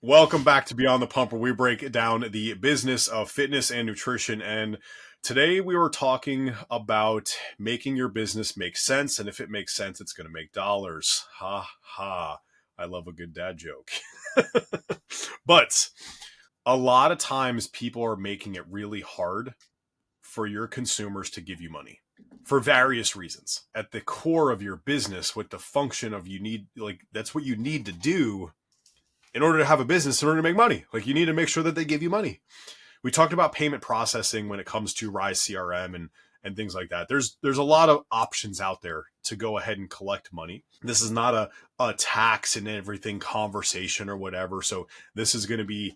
Welcome back to Beyond the Pump, where we break down the business of fitness and nutrition. And today we were talking about making your business make sense. And if it makes sense, it's going to make dollars. Ha ha. I love a good dad joke. But a lot of times people are making it really hard for your consumers to give you money for various reasons. At the core of your business, with the function of that's what you need to do in order to have a business, in order to make money. Like, you need to make sure that they give you money. We talked about payment processing when it comes to Rise CRM and things like that. There's a lot of options out there to go ahead and collect money. This is not a tax and everything conversation or whatever. So this is going to be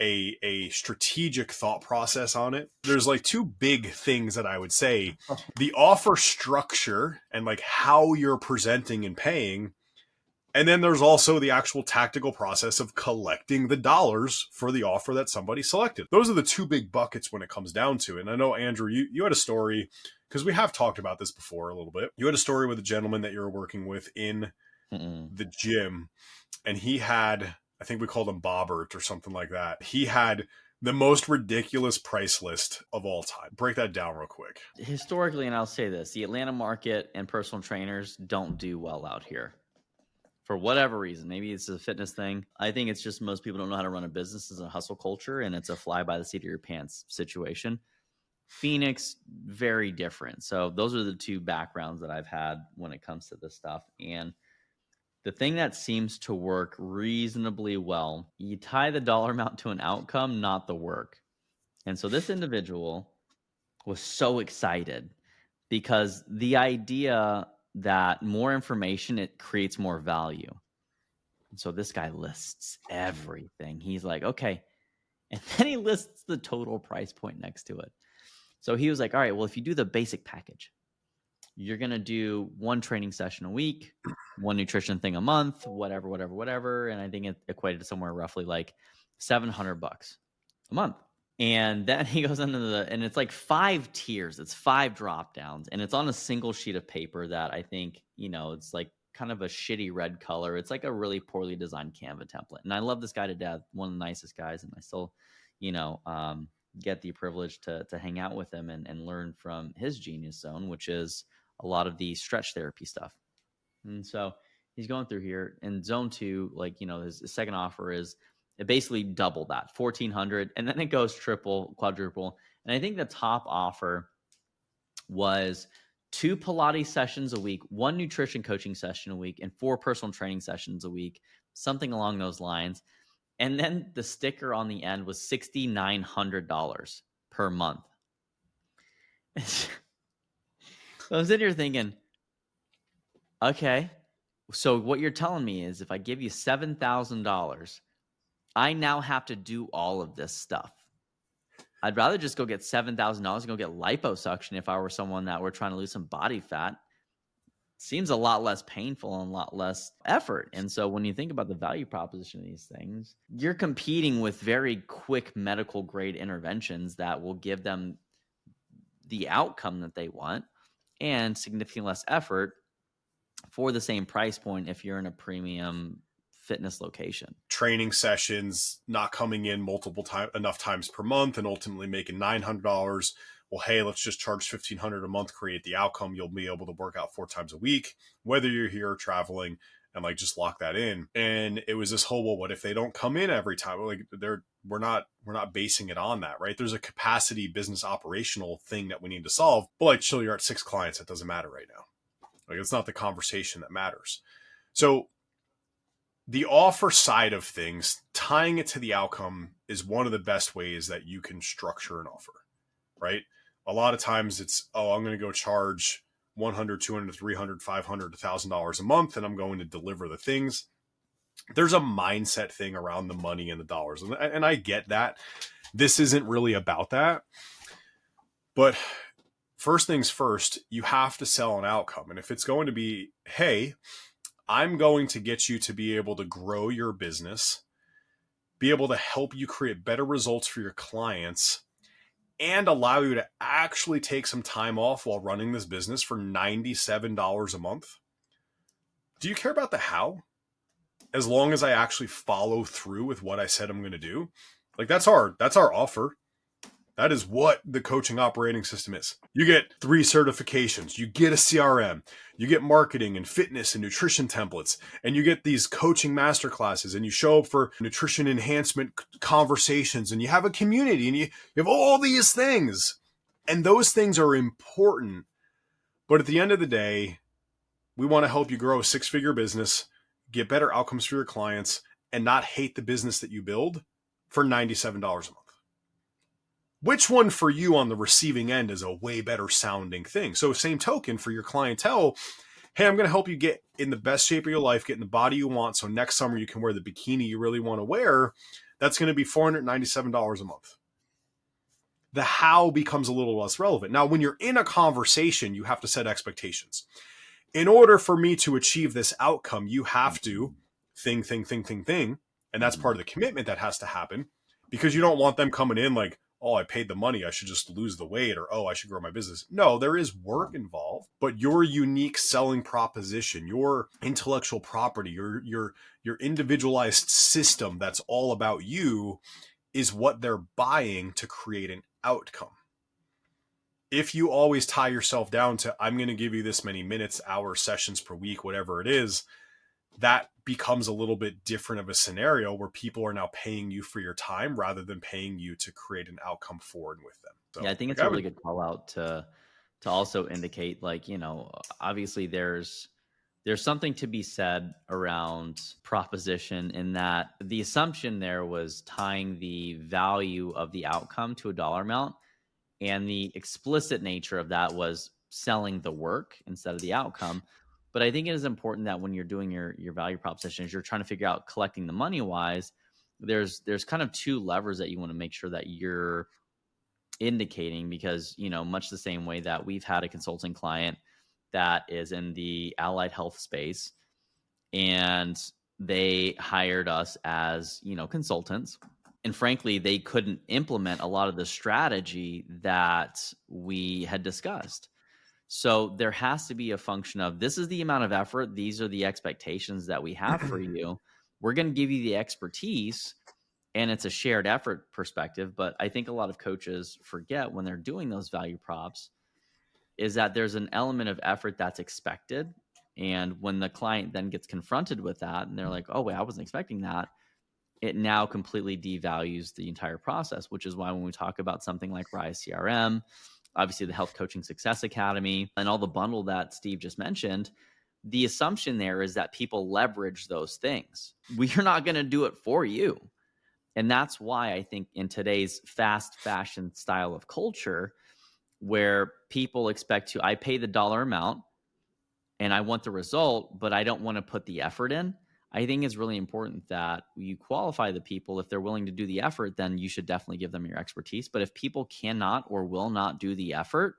a strategic thought process on it. There's like two big things that I would say: the offer structure and like how you're presenting and paying. And then there's also the actual tactical process of collecting the dollars for the offer that somebody selected. Those are the two big buckets when it comes down to it. And I know, Andrew, you had a story, because we have talked about this before a little bit. You had a story with a gentleman that you were working with in the gym, and he had, I think we called him Bobbert or something like that. He had the most ridiculous price list of all time. Break that down real quick. Historically, and I'll say this, the Atlanta market and personal trainers don't do well out here. For whatever reason, maybe it's a fitness thing. I think it's just most people don't know how to run a business. It's a hustle culture, and it's a fly by the seat of your pants situation. Phoenix, very different. So those are the two backgrounds that I've had when it comes to this stuff. And the thing that seems to work reasonably well, you tie the dollar amount to an outcome, not the work. And so this individual was so excited because the idea that more information, it creates more value. And so this guy lists everything. He's like, okay. And then he lists the total price point next to it. So he was like, all right, well, if you do the basic package, you're going to do one training session a week, one nutrition thing a month, whatever. And I think it equated to somewhere roughly like $700 a month. And then he goes into and it's like 5 tiers. It's 5 drop downs, and it's on a single sheet of paper that I think, it's like kind of a shitty red color. It's like a really poorly designed Canva template. And I love this guy to death, one of the nicest guys. And I still, get the privilege to hang out with him and learn from his genius zone, which is a lot of the stretch therapy stuff. And so he's going through here in zone 2, like, his second offer is, it basically double that, $1,400, and then it goes triple, quadruple. And I think the top offer was 2 Pilates sessions a week, 1 nutrition coaching session a week, and 4 personal training sessions a week, something along those lines. And then the sticker on the end was $6,900 per month. So I was sitting here thinking, okay, so what you're telling me is if I give you $7,000, I now have to do all of this stuff. I'd rather just go get $7,000 and go get liposuction if I were someone that were trying to lose some body fat. Seems a lot less painful and a lot less effort. And so when you think about the value proposition of these things, you're competing with very quick medical grade interventions that will give them the outcome that they want and significantly less effort for the same price point if you're in a premium fitness location. Training sessions not coming in enough times per month, and ultimately making $900. Well, hey, let's just charge $1,500 a month, create the outcome. You'll be able to work out 4 times a week, whether you're here or traveling, and like just lock that in. And it was this whole, well, what if they don't come in every time? Like, we're not basing it on that, right? There's a capacity business operational thing that we need to solve. But like, chill, you're at 6 clients. It doesn't matter right now. Like, it's not the conversation that matters. So the offer side of things, tying it to the outcome, is one of the best ways that you can structure an offer, right? A lot of times it's, I'm going to go charge $100, $200, $300, $500, $1,000 a month, and I'm going to deliver the things. There's a mindset thing around the money and the dollars. And I get that. This isn't really about that. But first things first, you have to sell an outcome. And if it's going to be, hey, I'm going to get you to be able to grow your business, be able to help you create better results for your clients, and allow you to actually take some time off while running this business for $97 a month. Do you care about the how? as long as I actually follow through with what I said I'm going to do. Like that's our offer. That is what the coaching operating system is. You get 3 certifications, you get a CRM, you get marketing and fitness and nutrition templates, and you get these coaching masterclasses, and you show up for nutrition enhancement conversations, and you have a community, and you have all these things. And those things are important. But at the end of the day, we want to help you grow a 6-figure business, get better outcomes for your clients, and not hate the business that you build for $97 a month. Which one for you on the receiving end is a way better sounding thing? So same token for your clientele, hey, I'm going to help you get in the best shape of your life, get in the body you want. So next summer you can wear the bikini you really want to wear. That's going to be $497 a month. The how becomes a little less relevant. Now, when you're in a conversation, you have to set expectations. In order for me to achieve this outcome, you have to thing. And that's part of the commitment that has to happen, because you don't want them coming in like, oh, I paid the money, I should just lose the weight, or oh, I should grow my business. No, there is work involved, but your unique selling proposition, your intellectual property, your individualized system that's all about you is what they're buying to create an outcome. If you always tie yourself down to, I'm going to give you this many minutes, hours, sessions per week, whatever it is, that becomes a little bit different of a scenario where people are now paying you for your time rather than paying you to create an outcome for and with them. So, Yeah, I think it's a really good call out to also indicate, like, obviously there's something to be said around proposition, in that the assumption there was tying the value of the outcome to a dollar amount, and the explicit nature of that was selling the work instead of the outcome. But I think it is important that when you're doing your value propositions, you're trying to figure out collecting the money wise. There's kind of 2 levers that you want to make sure that you're indicating, because, much the same way that we've had a consulting client that is in the allied health space, and they hired us as, consultants. And frankly, they couldn't implement a lot of the strategy that we had discussed. So there has to be a function of, this is the amount of effort, these are the expectations that we have for you. We're going to give you the expertise, and it's a shared effort perspective. But I think a lot of coaches forget, when they're doing those value props, is that there's an element of effort that's expected. And when the client then gets confronted with that, and they're like, oh, wait, I wasn't expecting that, it now completely devalues the entire process, which is why when we talk about something like Rise CRM, obviously the Health Coaching Success Academy, and all the bundle that Steve just mentioned, the assumption there is that people leverage those things. We're not going to do it for you. And that's why I think in today's fast fashion style of culture, where people expect I pay the dollar amount and I want the result, but I don't want to put the effort in. I think it's really important that you qualify the people. If they're willing to do the effort, then you should definitely give them your expertise. But if people cannot or will not do the effort,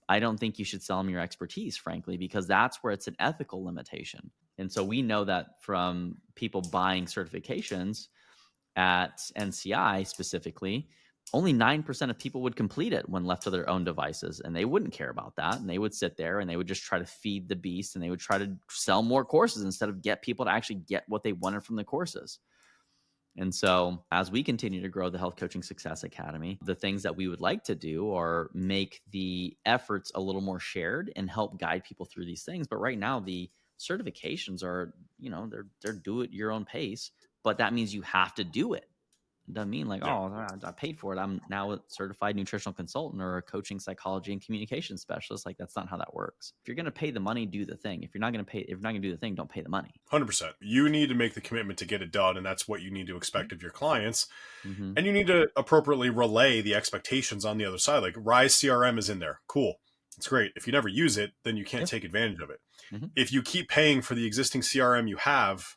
I don't think you should sell them your expertise, frankly, because that's where it's an ethical limitation. And so we know that from people buying certifications at NCI specifically, only 9% of people would complete it when left to their own devices, and they wouldn't care about that. And they would sit there and they would just try to feed the beast, and they would try to sell more courses instead of get people to actually get what they wanted from the courses. And so as we continue to grow the Health Coaching Success Academy, the things that we would like to do are make the efforts a little more shared and help guide people through these things. But right now, the certifications are, they're do it your own pace, but that means you have to do it. It doesn't mean like, oh, I paid for it, I'm now a certified nutritional consultant or a coaching psychology and communication specialist. Like, that's not how that works. If you're going to pay the money, do the thing. If you're not going to do the thing, don't pay the money. 100%. You need to make the commitment to get it done, and that's what you need to expect of your clients. And you need to appropriately relay the expectations on the other side. Like, Rise CRM is in there. Cool. It's great. If you never use it, then you can't take advantage of it. If you keep paying for the existing CRM you have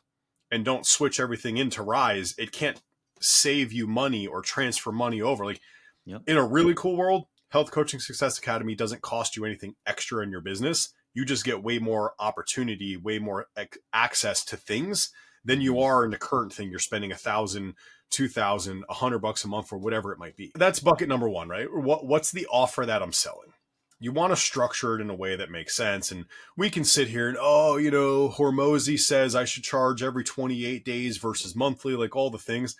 and don't switch everything into Rise, it can't save you money or transfer money over. Like, in a really cool world, Health Coaching Success Academy doesn't cost you anything extra in your business. You just get way more opportunity, way more access to things than you are in the current thing. You're spending $1,000, $2,000, $100 a month for whatever it might be. That's bucket number 1, right? What's the offer that I'm selling? You want to structure it in a way that makes sense. And we can sit here and, oh, Hormozy says I should charge every 28 days versus monthly, like all the things.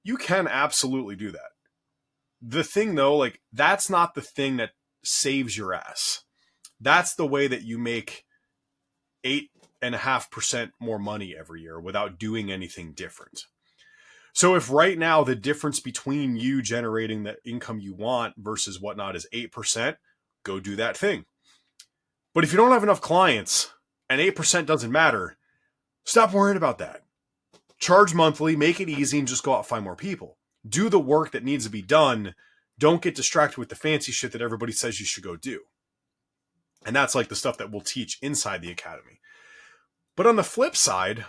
You can absolutely do that. The thing though, like that's not the thing that saves your ass. That's the way that you make 8.5% more money every year without doing anything different. So if right now the difference between you generating the income you want versus whatnot is 8%, go do that thing. But if you don't have enough clients and 8% doesn't matter, stop worrying about that. Charge monthly, make it easy, and just go out and find more people. Do the work that needs to be done. Don't get distracted with the fancy shit that everybody says you should go do. And that's like the stuff that we'll teach inside the academy. But on the flip side,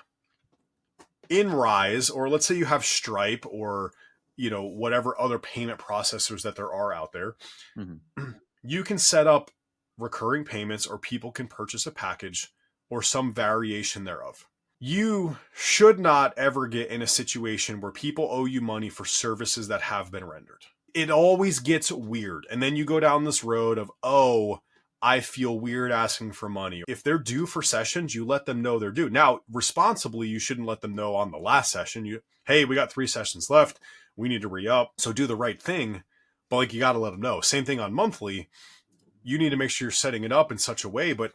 in Rise, or let's say you have Stripe or whatever other payment processors that there are out there, you can set up recurring payments, or people can purchase a package or some variation thereof. You should not ever get in a situation where people owe you money for services that have been rendered. It always gets weird. And then you go down this road of, oh, I feel weird asking for money. If they're due for sessions, you let them know they're due. Now, responsibly, you shouldn't let them know on the last session. Hey, we got 3 sessions left. We need to re-up. So do the right thing. But like, you got to let them know. Same thing on monthly. You need to make sure you're setting it up in such a way. But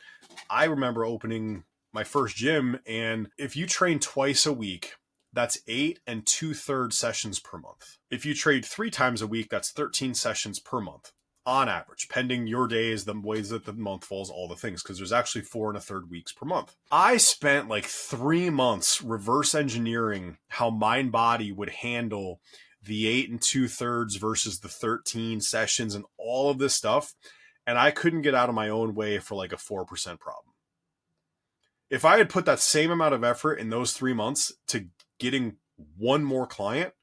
I remember opening my first gym, and if you train twice a week, that's 8 2/3 sessions per month. If you trade 3 times a week, that's 13 sessions per month on average, pending your days, the ways that the month falls, all the things, because there's actually 4 1/3 weeks per month. I spent like 3 months reverse engineering how mind body would handle the 8 2/3 versus the 13 sessions and all of this stuff. And I couldn't get out of my own way for like a 4% problem. If I had put that same amount of effort in those 3 months to getting one more client,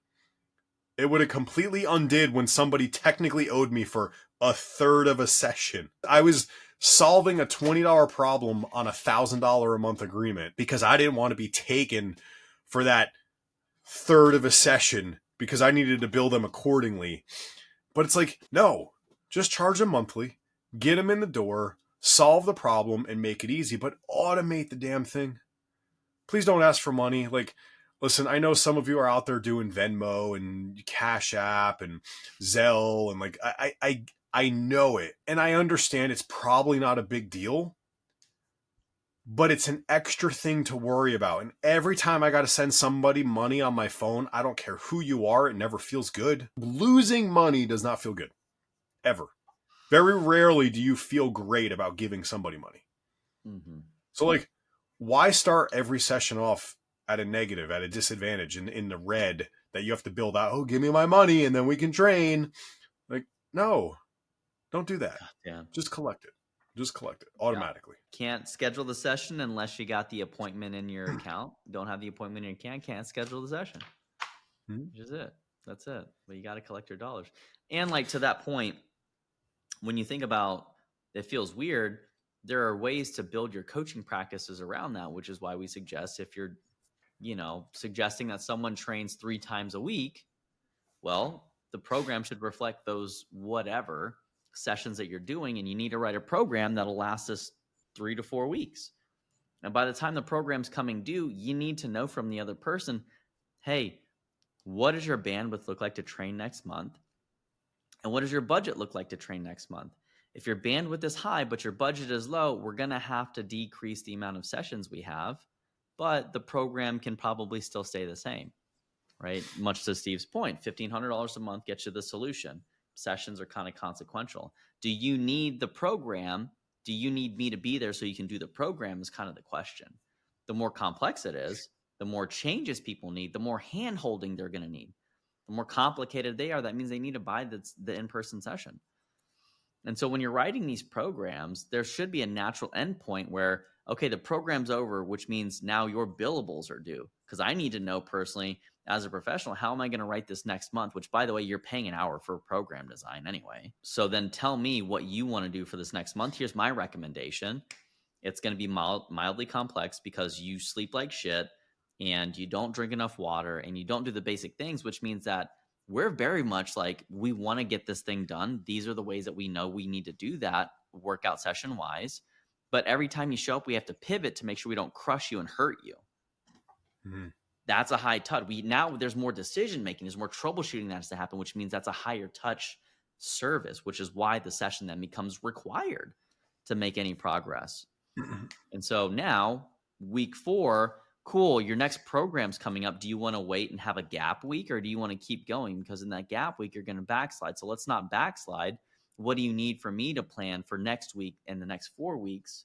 it would have completely undid when somebody technically owed me for a third of a session. I was solving a $20 problem on a $1,000 a month agreement because I didn't want to be taken for that third of a session because I needed to bill them accordingly. But it's like, no, just charge them monthly, get them in the door, solve the problem, and make it easy, but automate the damn thing. Please don't ask for money. Like, listen, I know some of you are out there doing Venmo and Cash App and Zelle, and like, I know it, and I understand it's probably not a big deal, but it's an extra thing to worry about. And every time I got to send somebody money on my phone, I don't care who you are, it never feels good. Losing money does not feel good, ever. Very rarely do you feel great about giving somebody money. So like, why start every session off at a negative, at a disadvantage, in the red that you have to build out? Oh, give me my money and then we can train. Like, no, don't do that. Yeah. Just collect it. Just collect it automatically. Can't schedule the session unless you got the appointment in your account. Don't have the appointment in your account, can't schedule the session. Which is it. That's it. But you got to collect your dollars. And like, to that point, when you think about it feels weird, there are ways to build your coaching practices around that, which is why we suggest, if you're, suggesting that someone trains 3 times a week, well, the program should reflect those whatever sessions that you're doing, and you need to write a program that'll last us 3 to 4 weeks. And by the time the program's coming due, you need to know from the other person, hey, what does your bandwidth look like to train next month? And what does your budget look like to train next month? If your bandwidth is high, but your budget is low, we're going to have to decrease the amount of sessions we have, but the program can probably still stay the same, right? Much to Steve's point, $1,500 a month gets you the solution. Sessions are kind of consequential. Do you need the program? Do you need me to be there so you can do the program is kind of the question. The more complex it is, the more changes people need, the more hand-holding they're going to need. The more complicated they are, that means they need to buy the in-person session. And so when you're writing these programs, there should be a natural endpoint where, okay, the program's over, which means now your billables are due. Because I need to know personally, as a professional, how am I going to write this next month? Which, by the way, you're paying an hour for program design anyway. So then tell me what you want to do for this next month. Here's my recommendation. It's going to be mildly complex because you sleep like shit and you don't drink enough water and you don't do the basic things, which means that we're very much like, we want to get this thing done. These are the ways that we know we need to do that workout session wise. But every time you show up, we have to pivot to make sure we don't crush you and hurt you. Mhm. That's a high touch. Now there's more decision making, there's more troubleshooting that has to happen, which means that's a higher touch service, which is why the session then becomes required to make any progress. And so now, week 4, cool, your next program's coming up. Do you want to wait and have a gap week, or do you want to keep going? Because in that gap week, you're going to backslide. So let's not backslide. What do you need for me to plan for next week and the next 4 weeks,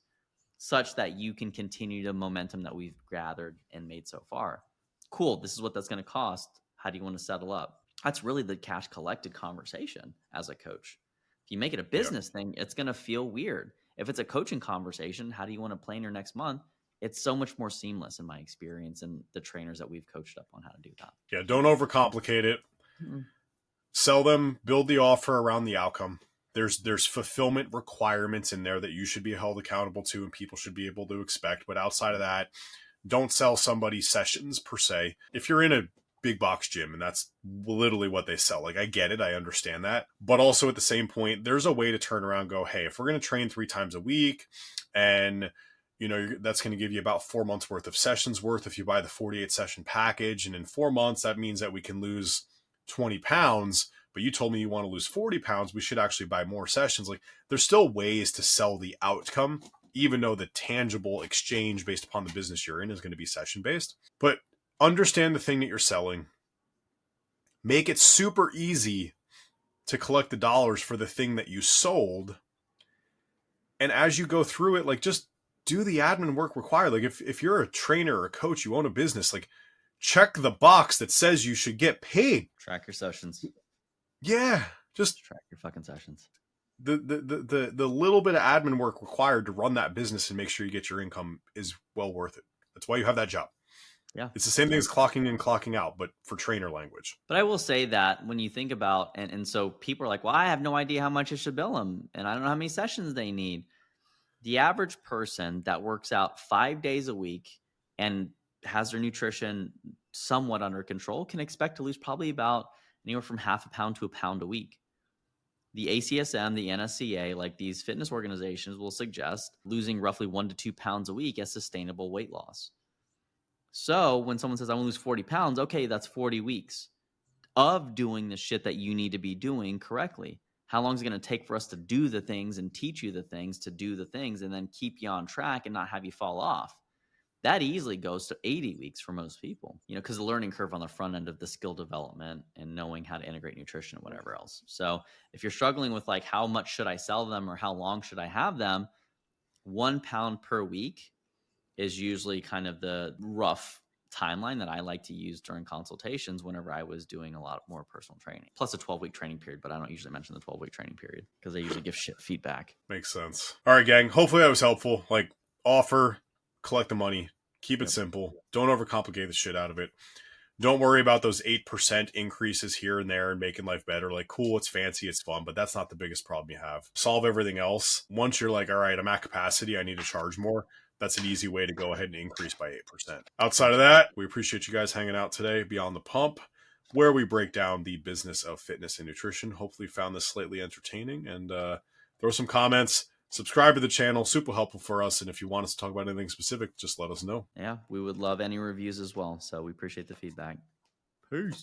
such that you can continue the momentum that we've gathered and made so far? Cool, this is what that's going to cost. How do you want to settle up? That's really the cash collected conversation as a coach. If you make it a business thing, it's going to feel weird. If it's a coaching conversation, how do you want to plan your next month? It's so much more seamless in my experience, and the trainers that we've coached up on how to do that. Yeah, don't overcomplicate it. Sell them, build the offer around the outcome. There's fulfillment requirements in there that you should be held accountable to and people should be able to expect. But outside of that, don't sell somebody sessions per se. If you're in a big box gym and that's literally what they sell, like, I get it, I understand that. But also at the same point, there's a way to turn around and go, hey, if we're going to train 3 times a week and that's going to give you about 4 months worth of sessions worth if you buy the 48 session package. And in 4 months, that means that we can lose 20 pounds, but you told me you want to lose 40 pounds. We should actually buy more sessions. Like, there's still ways to sell the outcome, even though the tangible exchange based upon the business you're in is going to be session based. But understand the thing that you're selling. Make it super easy to collect the dollars for the thing that you sold. And as you go through it, like, just do the admin work required. Like, if you're a trainer or a coach, you own a business, like, check the box that says you should get paid. Track your sessions. Yeah, just track your fucking sessions. The little bit of admin work required to run that business and make sure you get your income is well worth it. That's why you have that job. Yeah, it's the same thing as clocking in, clocking out, but for trainer language. But I will say that when you think about, and so people are like, well, I have no idea how much I should bill them, and I don't know how many sessions they need. The average person that works out 5 days a week and has their nutrition somewhat under control can expect to lose probably about anywhere from half a pound to a pound a week. The ACSM, the NSCA, like these fitness organizations, will suggest losing roughly 1 to 2 pounds a week as sustainable weight loss. So when someone says, I want to lose 40 pounds, okay, that's 40 weeks of doing the shit that you need to be doing correctly. How long is it going to take for us to do the things and teach you the things to do the things and then keep you on track and not have you fall off? That easily goes to 80 weeks for most people, because the learning curve on the front end of the skill development and knowing how to integrate nutrition and whatever else. So if you're struggling with like, how much should I sell them or how long should I have them? 1 pound per week is usually kind of the rough timeline that I like to use during consultations whenever I was doing a lot more personal training, plus a 12-week training period. But I don't usually mention the 12-week training period because they usually give shit feedback. Makes sense. All right, gang. Hopefully that was helpful. Like, offer, collect the money, keep it simple. Don't overcomplicate the shit out of it. Don't worry about those 8% increases here and there and making life better. Like, cool, it's fancy, it's fun, but that's not the biggest problem you have. Solve everything else. Once you're like, all right, I'm at capacity, I need to charge more. That's an easy way to go ahead and increase by 8%. Outside of that, we appreciate you guys hanging out today. Beyond the Pump, where we break down the business of fitness and nutrition. Hopefully you found this slightly entertaining, and throw some comments. Subscribe to the channel, super helpful for us. And if you want us to talk about anything specific, just let us know. Yeah, we would love any reviews as well. So we appreciate the feedback. Peace.